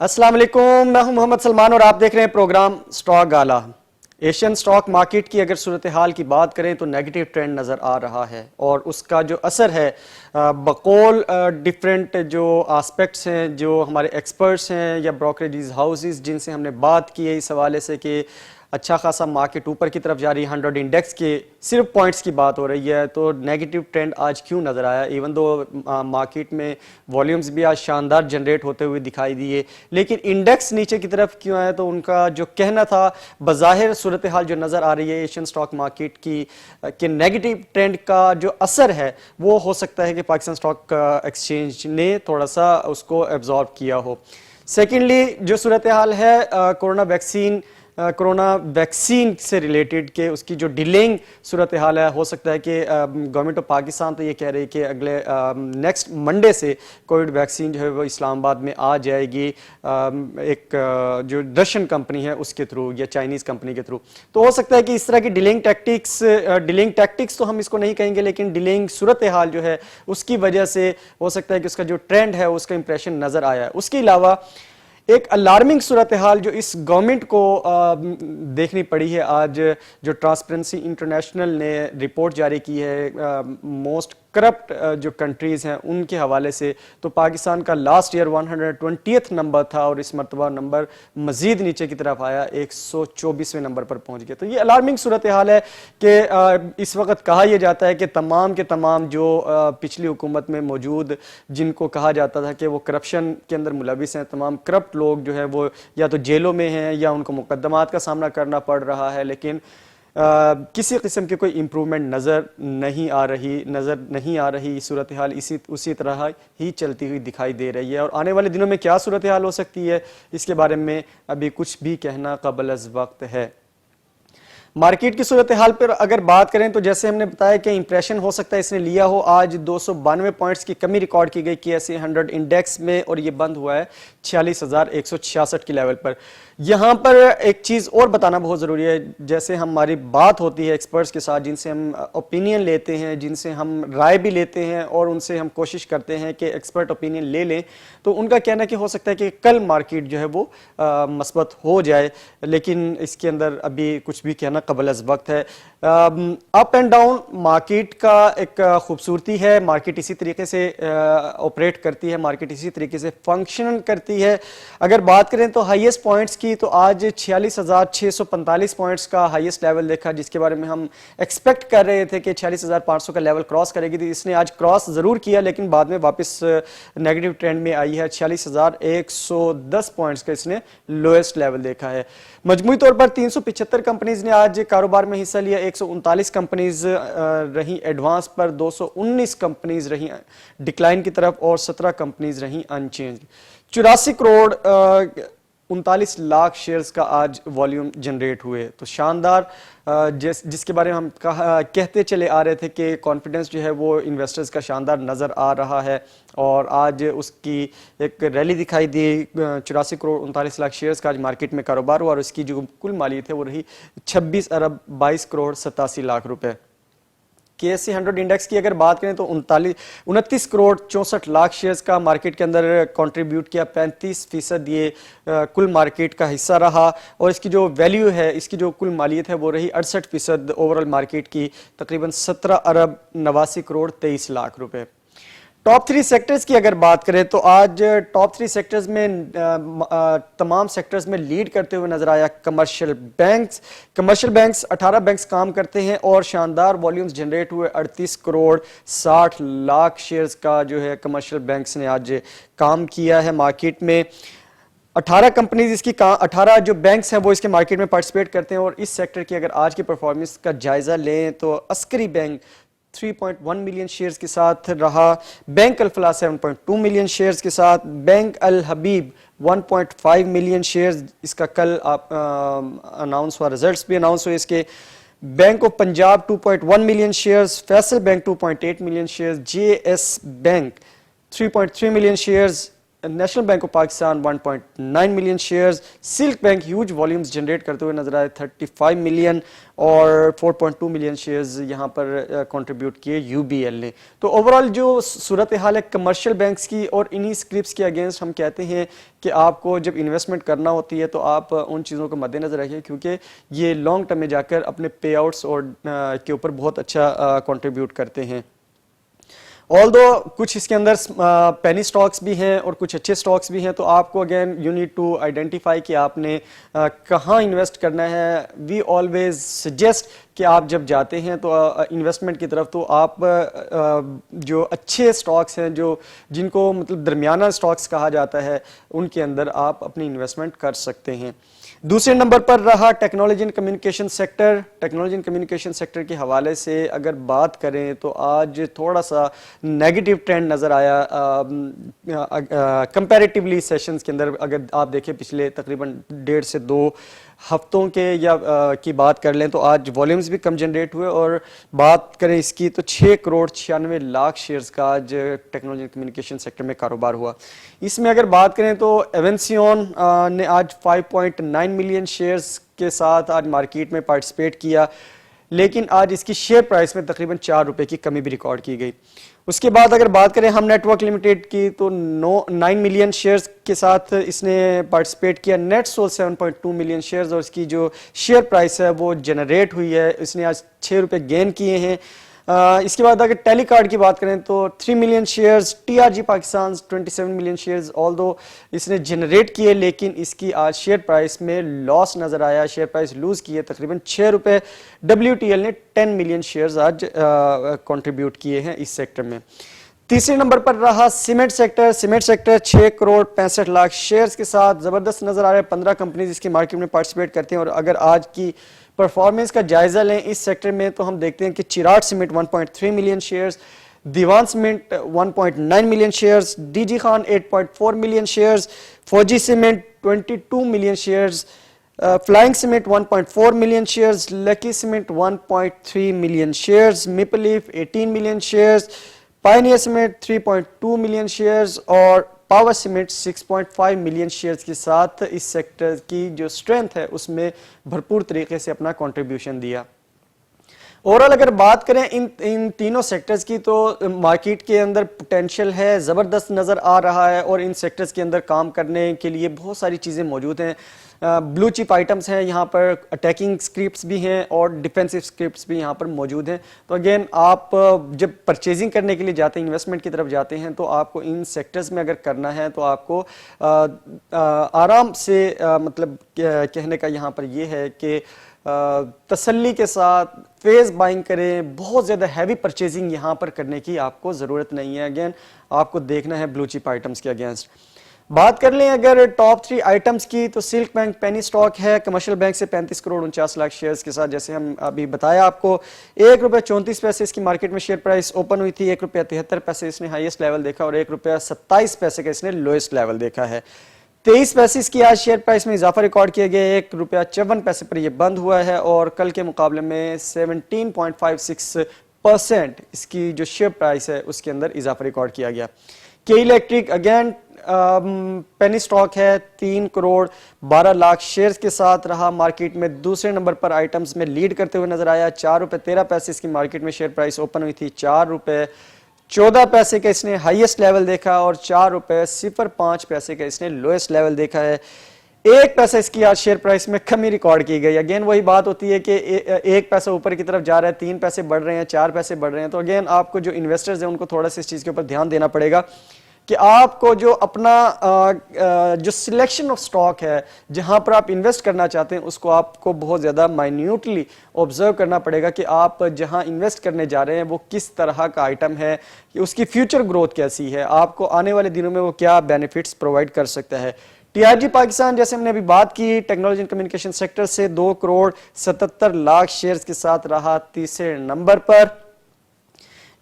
अस्सलाम वालेकुम, मैं हूं मोहम्मद सलमान और आप देख रहे हैं प्रोग्राम स्टॉक गाला। एशियन स्टॉक मार्केट की अगर सूरत हाल की बात करें तो नेगेटिव ट्रेंड नज़र आ रहा है और उसका जो असर है बकौल डिफरेंट जो एस्पेक्ट्स हैं, जो हमारे एक्सपर्ट्स हैं या ब्रोकरेज हाउसेस जिनसे हमने बात की है इस हवाले से कि अच्छा खासा मार्केट ऊपर की तरफ जा रही है, 100 इंडेक्स के सिर्फ पॉइंट्स की बात हो रही है, तो नेगेटिव ट्रेंड आज क्यों नज़र आया। इवन दो मार्केट में वॉल्यूम्स भी आज शानदार जनरेट होते हुए दिखाई दिए, लेकिन इंडेक्स नीचे की तरफ क्यों आया, तो उनका जो कहना था बज़ाहिर सूरत हाल जो नज़र आ रही है एशियन स्टॉक मार्केट की कि नेगेटिव ट्रेंड का जो असर है वो हो सकता है कि पाकिस्तान स्टॉक एक्सचेंज ने थोड़ा सा उसको एब्जॉर्ब किया हो। सेकेंडली जो सूरत हाल है कोरोना वैक्सीन से रिलेटेड के उसकी जो डिलेइंग सूरत हाल है, हो सकता है कि गवर्नमेंट ऑफ पाकिस्तान तो ये कह रही है कि अगले नेक्स्ट मंडे से कोविड वैक्सीन जो है वो इस्लामाबाद में आ जाएगी, एक जो रशियन कंपनी है उसके थ्रू या चाइनीज़ कंपनी के थ्रू। तो हो सकता है कि इस तरह की डिलेइंग टैक्टिक्स तो हम इसको नहीं कहेंगे, लेकिन डिलेइंग सूरत हाल जो है उसकी वजह से हो सकता है कि उसका जो ट्रेंड है उसका इंप्रेशन नज़र आया है। उसके अलावा एक अलार्मिंग सूरत हाल जो इस गवर्नमेंट को देखनी पड़ी है, आज जो ट्रांसपेरेंसी इंटरनेशनल ने रिपोर्ट जारी की है मोस्ट करप्ट जो कंट्रीज़ हैं उनके हवाले से, तो पाकिस्तान का लास्ट ईयर 120th नंबर था और इस मरतबा नंबर मज़ीद नीचे की तरफ आया, 124वें नंबर पर पहुंच गया। तो ये अलार्मिंग सूरत हाल है कि इस वक्त कहा यह जाता है कि तमाम के तमाम जो पिछली हुकूमत में मौजूद जिनको कहा जाता था कि वो करप्शन के अंदर मुलविस हैं, तमाम करप्ट लोग जो है वो या तो जेलों में हैं या उनको मुकदमात का सामना करना पड़ रहा है, लेकिन किसी किस्म की कोई इम्प्रूवमेंट नज़र नहीं आ रही सूरत हाल उसी तरह ही चलती हुई दिखाई दे रही है। और आने वाले दिनों में क्या सूरत हाल हो सकती है इसके बारे में अभी कुछ भी कहना क़ब्ल अज़ वक्त है। मार्केट की सूरत हाल पर अगर बात करें तो जैसे हमने बताया कि इंप्रेशन हो सकता है इसने लिया हो, आज 292 पॉइंट्स की कमी रिकॉर्ड की गई KSE 100 इंडेक्स में और ये बंद हुआ है 46,166 की लेवल पर। यहाँ पर एक चीज़ और बताना बहुत ज़रूरी है, जैसे हमारी बात होती है एक्सपर्ट्स के साथ जिनसे हम ओपिनियन लेते हैं, जिनसे हम राय भी लेते हैं और उनसे हम कोशिश करते हैं कि एक्सपर्ट ओपिनियन ले लें, तो उनका कहना कि हो सकता है कि कल मार्केट जो है वो मस्बत हो जाए, लेकिन इसके अंदर अभी कुछ भी कहना क़ब्ल अज़ वक्त है। अप एंड डाउन मार्केट का एक खूबसूरती है, मार्केट इसी तरीके से ऑपरेट करती है, मार्केट इसी तरीके से फंक्शन करती है। अगर बात करें तो हाईएस्ट पॉइंट्स की, तो आज 46,645 पॉइंट्स का हाईएस्ट लेवल देखा, जिसके बारे में हम एक्सपेक्ट कर रहे थे कि 46,500 का लेवल क्रॉस करेगी, तो इसने आज क्रॉस ज़रूर किया लेकिन बाद में वापस नेगेटिव ट्रेंड में आई है। 46,110 पॉइंट्स का इसने लोएस्ट लेवल देखा है। मजमूई तौर पर 375 कंपनीज ने आज कारोबार में हिस्सा लिया, 139 कंपनीज रही एडवांस पर, 219 कंपनीज रही डिक्लाइन की तरफ और 17 कंपनीज रही अनचेंज। 84 करोड़ 39 लाख शेयर्स का आज वॉल्यूम जनरेट हुए, तो शानदार जिसके बारे में हम कहते चले आ रहे थे कि कॉन्फिडेंस जो है वो इन्वेस्टर्स का शानदार नज़र आ रहा है और आज उसकी एक रैली दिखाई दी। 84 करोड़ 39 लाख शेयर्स का आज मार्केट में कारोबार हुआ और उसकी जो कुल मालियत है वो रही 26 अरब 22 करोड़ 87 लाख रुपए। KSE 100 इंडेक्स की अगर बात करें तो 29 करोड़ 64 लाख शेयर्स का मार्केट के अंदर कंट्रीब्यूट किया, 35% ये कुल मार्केट का हिस्सा रहा और इसकी जो वैल्यू है, इसकी जो कुल मालियत है वो रही 68% ओवरऑल मार्केट की, तकरीबन 17 अरब 89 करोड़ 23 लाख रुपए। टॉप 3 सेक्टर्स की अगर बात करें तो आज टॉप 3 सेक्टर्स में तमाम सेक्टर्स में लीड करते हुए नजर आया कमर्शियल बैंक्स 18 बैंक्स काम करते हैं और शानदार वॉल्यूम्स जनरेट हुए, 38 करोड़ 60 लाख शेयर्स का जो है कमर्शियल बैंक्स ने आज काम किया है मार्केट में। 18 कंपनीज इसकी 18 जो बैंक्स हैं वो इसके मार्केट में पार्टिसिपेट करते हैं और इस सेक्टर की अगर आज की परफॉर्मेंस का जायजा लें तो अस्करी बैंक 3.1 मिलियन शेयर्स के साथ रहा, बैंक अल फलाह 7.2 मिलियन शेयर्स के साथ, बैंक अल हबीब 1.5 मिलियन शेयर्स, इसका कल अनाउंस हुआ, रिजल्ट्स भी अनाउंस हुए इसके। Bank of Punjab 2.1 million shares, Faisal bank 2.8 million shares, JS bank 3.3 million shares, national bank of Pakistan 1.9 million shares, silk bank huge volumes generate करते हुए नजर आए 35 मिलियन और 4.2 मिलियन शेयर्स यहाँ पर कंट्रीब्यूट किए यूबीएल ने। तो ओवरऑल जो सूरत हाल है कमर्शियल बैंक्स की और इन्हीं स्क्रिप्ट्स के अगेंस्ट हम कहते हैं कि आपको जब इन्वेस्टमेंट करना होती है तो आप उन चीज़ों को मद्देनजर रखिए, क्योंकि ये लॉन्ग टर्म में जाकर अपने पे आउट्स और के ऊपर बहुत अच्छा कंट्रीब्यूट करते हैं। ऑल्दो कुछ इसके अंदर पेनी स्टॉक्स भी हैं और कुछ अच्छे स्टॉक्स भी हैं, तो आपको again you need to identify कि आपने कहाँ इन्वेस्ट करना है। वी ऑलवेज सजेस्ट कि आप जब जाते हैं तो इन्वेस्टमेंट की तरफ, तो आप जो अच्छे स्टॉक्स हैं, जो जिनको मतलब दरमियाना स्टॉक्स कहा जाता है, उनके अंदर आप अपनी इन्वेस्टमेंट कर सकते हैं। दूसरे नंबर पर रहा technology and communication sector. Technology and communication sector के हवाले से अगर बात करें तो आज थोड़ा सा नेगेटिव ट्रेंड नज़र आया कंपैरेटिवली सेशंस के अंदर। अगर आप देखें पिछले तकरीबन 1.5 से 2 हफ्तों के या की बात कर लें तो आज वॉल्यूम्स भी कम जनरेट हुए, और बात करें इसकी तो 6 करोड़ 96 लाख शेयर्स का आज टेक्नोलॉजी एंड कम्युनिकेशन सेक्टर में कारोबार हुआ। इसमें अगर बात करें तो एवेंसियन ने आज 5.9 मिलियन शेयर्स के साथ आज मार्केट में पार्टिसिपेट किया, लेकिन आज इसकी शेयर प्राइस में तकरीबन 4 रुपए की कमी भी रिकॉर्ड की गई। उसके बाद अगर बात करें हम नेटवर्क लिमिटेड की तो 9 मिलियन शेयर्स के साथ इसने पार्टिसिपेट किया। नेट सोल 7.2 मिलियन शेयर्स और इसकी जो शेयर प्राइस है वो जनरेट हुई है, इसने आज 6 रुपए गेन किए हैं। इसके बाद अगर टेलीकार्ड की बात करें तो 3 million shares, TRG Pakistan 27 million shares although इसने जनरेट किए, लेकिन इसकी आज शेयर प्राइस में लॉस नजर आया, शेयर प्राइस लूज की है तकरीबन 6 रुपए। डब्ल्यूटीएल ने 10 मिलियन शेयर्स आज कंट्रीब्यूट किए हैं इस सेक्टर में। तीसरे नंबर पर रहा cement sector. Cement sector 6 crore 65 lakh shares के साथ जबरदस्त नजर आ रहा है। 15 कंपनीज इसकी मार्केट में पार्टिसिपेट करते हैं, और अगर आज की परफॉर्मेंस का जायजा लें इस सेक्टर में तो हम देखते हैं कि चिराग Cement 1.3 million shares, Dewan Cement 1.9 million shares, DG Khan 8.4 million shares, Fauji Cement 22 million shares, Flying Cement 1.4 million shares, Lucky Cement 1.3 million shares, Maple Leaf 18 million shares, Pioneer Cement 3.2 million shares और पावर सीमेंट 6.5 मिलियन शेयर्स के साथ इस sector की जो strength है उसमें भरपूर तरीके से अपना कंट्रीब्यूशन दिया। ओवरऑल अगर बात करें इन तीनों सेक्टर्स की तो मार्केट के अंदर पोटेंशियल है, ज़बरदस्त नज़र आ रहा है, और इन सेक्टर्स के अंदर काम करने के लिए बहुत सारी चीज़ें मौजूद हैं। ब्लू चिप आइटम्स हैं यहाँ पर, अटैकिंग स्क्रिप्ट्स भी हैं और डिफेंसिव स्क्रिप्ट्स भी यहाँ पर मौजूद हैं। तो अगेन आप जब परचेजिंग करने के लिए जाते हैं, इन्वेस्टमेंट की तरफ जाते हैं, तो आपको इन सेक्टर्स में अगर करना है तो आपको आराम से मतलब कहने का यहाँ पर ये है कि तसल्ली के साथ फेज बाइंग करें। बहुत ज़्यादा हैवी परचेजिंग यहाँ पर करने की आपको ज़रूरत नहीं है। अगेन आपको देखना है ब्लू चिप आइटम्स के अगेंस्ट। बात कर लें अगर टॉप 3 आइटम्स की तो सिल्क बैंक पेनी स्टॉक है कमर्शियल बैंक से 35 करोड़ 49 लाख शेयर्स के साथ, जैसे हम अभी बताया आपको। 1 रुपये 34 पैसे इसकी मार्केट में शेयर प्राइस ओपन हुई थी। 1 रुपया 73 पैसे इसने हाईएस्ट लेवल देखा और 1 रुपया 27 पैसे का इसने लोएस्ट लेवल देखा है। 23 पैसे इसकी आज शेयर प्राइस में इजाफा रिकॉर्ड किया गया। 1 रुपया 54 पैसे पर यह बंद हुआ है और कल के मुकाबले में 17.56% इसकी जो शेयर प्राइस है उसके अंदर इजाफा रिकॉर्ड किया गया। के इलेक्ट्रिक अगेन पेनी स्टॉक है, 3 करोड़ 12 लाख शेयर्स के साथ रहा मार्केट में। दूसरे नंबर पर आइटम्स में लीड करते हुए नजर आया। 4 रुपये 13 पैसे इसकी मार्केट में शेयर प्राइस ओपन हुई थी। 4 रुपये 14 पैसे का इसने हाईएस्ट लेवल देखा और 4 रुपये 05 पैसे का इसने लोएस्ट लेवल देखा है। 1 पैसा इसकी आज शेयर प्राइस में कमी रिकॉर्ड की गई। अगेन वही बात होती है कि 1 पैसा ऊपर की तरफ जा रहा है, 3 पैसे बढ़ रहे हैं, 4 पैसे बढ़ रहे हैं। तो अगेन आपको जो इन्वेस्टर्स हैं उनको थोड़ा सा इस चीज़ के ऊपर ध्यान देना पड़ेगा कि आपको जो अपना जो सिलेक्शन ऑफ स्टॉक है जहां पर आप इन्वेस्ट करना चाहते हैं उसको आपको बहुत ज़्यादा माइन्यूटली ऑब्जर्व करना पड़ेगा कि आप जहां इन्वेस्ट करने जा रहे हैं वो किस तरह का आइटम है, कि उसकी फ्यूचर ग्रोथ कैसी है, आपको आने वाले दिनों में वो क्या बेनिफिट्स प्रोवाइड कर सकता है। टीआरजी पाकिस्तान जैसे हमने अभी बात की टेक्नोलॉजी एंड कम्युनिकेशन सेक्टर से 2 करोड़ 77 लाख शेयर्स के साथ रहा तीसरे नंबर पर।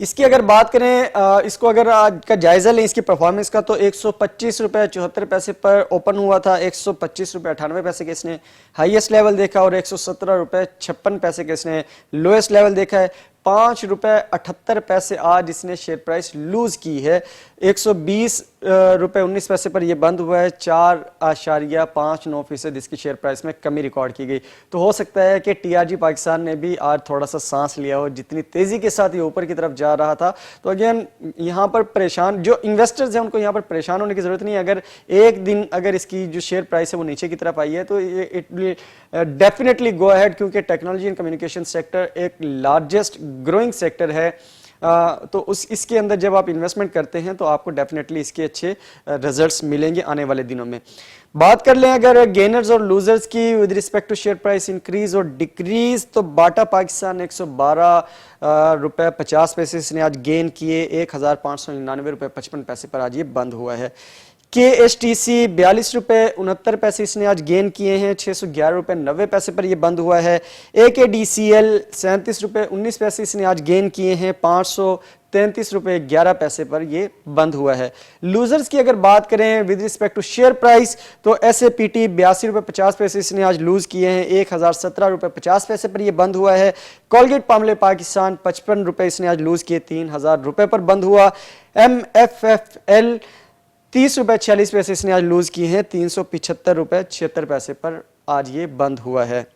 इसकी अगर बात करें इसको अगर आज का जायजा लें इसकी परफॉर्मेंस का तो 125 रुपये 74 पैसे पर ओपन हुआ था। 125 रुपये 98 पैसे का इसने हाईएस्ट लेवल देखा और 117 रुपये 56 पैसे का इसने लोएस्ट लेवल देखा है। ₹5.78 आज इसने शेयर प्राइस लूज की है। 120.19 पर यह बंद हुआ है। 4.59% इसकी शेयर प्राइस में कमी रिकॉर्ड की गई। तो हो सकता है कि टीआरजी पाकिस्तान ने भी आज थोड़ा सा सांस लिया हो, जितनी तेजी के साथ ये ऊपर की तरफ जा रहा था। तो अगेन यहाँ पर परेशान जो इन्वेस्टर्स हैं उनको यहाँ पर परेशान होने की जरूरत नहीं है। अगर एक दिन अगर इसकी जो शेयर प्राइस है वो नीचे की तरफ आई है तो it will definitely go ahead, क्योंकि टेक्नोलॉजी एंड कम्युनिकेशन सेक्टर एक लार्जेस्ट ग्रोइंग सेक्टर है। तो इसके अंदर जब आप इन्वेस्टमेंट करते हैं तो आपको डेफिनेटली इसके अच्छे रिजल्ट्स मिलेंगे आने वाले दिनों में। बात कर लें अगर गेनर्स और लूजर्स की with respect to share price increase और डिक्रीज, तो बाटा पाकिस्तान ₹112.50 इसने आज गेन किए। ₹1,599.55 पर आज ये बंद हुआ है। KSTC ₹42.69 इसने आज गेन किए हैं। ₹611.90 पर यह बंद हुआ है। AKDCL ₹37.19 इसने आज गेन किए हैं। ₹533.11 पर यह बंद हुआ है। लूजर्स की अगर बात करें with respect to share price, तो SAPT ₹82.50 इसने आज लूज किए हैं। ₹1,017.50 पर यह बंद हुआ है। कोलगेट पामले पाकिस्तान ₹55 इसने आज लूज किए, ₹3,000 पर बंद हुआ। MFFL ₹30.46 इसने आज लूज किए हैं। ₹375.76 पर आज ये बंद हुआ है।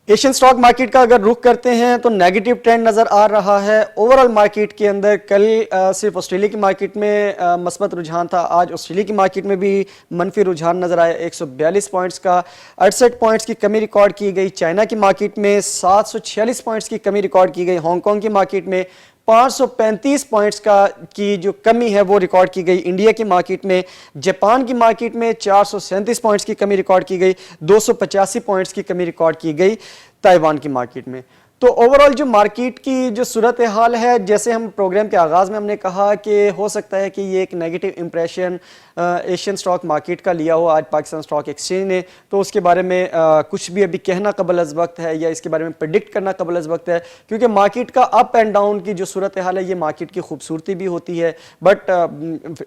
एशियन स्टॉक मार्केट का अगर रुख करते हैं तो नेगेटिव ट्रेंड नजर आ रहा है। ओवरऑल मार्केट के अंदर कल सिर्फ ऑस्ट्रेलिया की मार्केट में मस्बत रुझान था, आज ऑस्ट्रेलिया की मार्केट में भी मनफी रुझान नजर आया। 142 पॉइंट्स का 68 पॉइंट्स की कमी रिकॉर्ड की गई। चाइना की मार्केट में 746 पॉइंट्स की कमी रिकॉर्ड की गई। हांगकांग की मार्केट में 535 पॉइंट्स की जो कमी है वो रिकॉर्ड की गई। इंडिया की मार्केट में, जापान की मार्केट में 437 पॉइंट्स की कमी रिकॉर्ड की गई। 285 पॉइंट्स की कमी रिकॉर्ड की गई ताइवान की मार्केट में। तो ओवरऑल जो मार्केट की जो सूरत हाल है, जैसे हम प्रोग्राम के आगाज में हमने कहा कि हो सकता है कि ये एक negative impression Asian stock market का लिया हो आज पाकिस्तान स्टॉक एक्सचेंज ने, तो उसके बारे में कुछ भी अभी कहना कबल अज़ वक्त है या इसके बारे में प्रेडिक्ट करना कबल अज़ वक्त है, क्योंकि मार्केट का अप एंड डाउन की जो सूरत हाल है ये मार्केट की खूबसूरती भी होती है। बट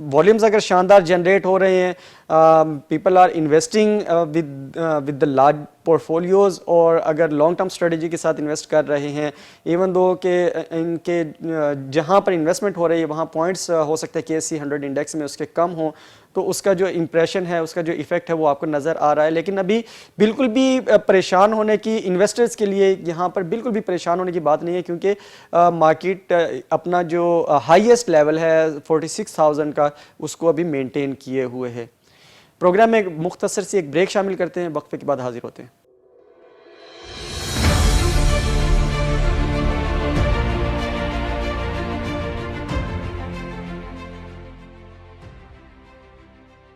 वॉल्यूम्स अगर शानदार जनरेट हो रहे हैं, people are investing with the large portfolios, और अगर लॉन्ग टर्म स्ट्रेटजी के साथ इन्वेस्ट कर रहे हैं, इवन दो के इनके जहां पर इन्वेस्टमेंट हो रही है वहां पॉइंट्स हो सकता है KSE 100 इंडेक्स में उसके कम हो, तो उसका जो इंप्रेशन है, उसका जो इफेक्ट है वो आपको नज़र आ रहा है। लेकिन अभी बिल्कुल भी परेशान होने की, इन्वेस्टर्स के लिए यहाँ पर बिल्कुल भी परेशान होने की बात नहीं है, क्योंकि मार्केट अपना जो हाईएस्ट लेवल है 46,000 का उसको अभी मेंटेन किए हुए है। प्रोग्राम में मुख्तसर सी एक ब्रेक शामिल करते हैं, वक्फे के बाद हाजिर होते हैं।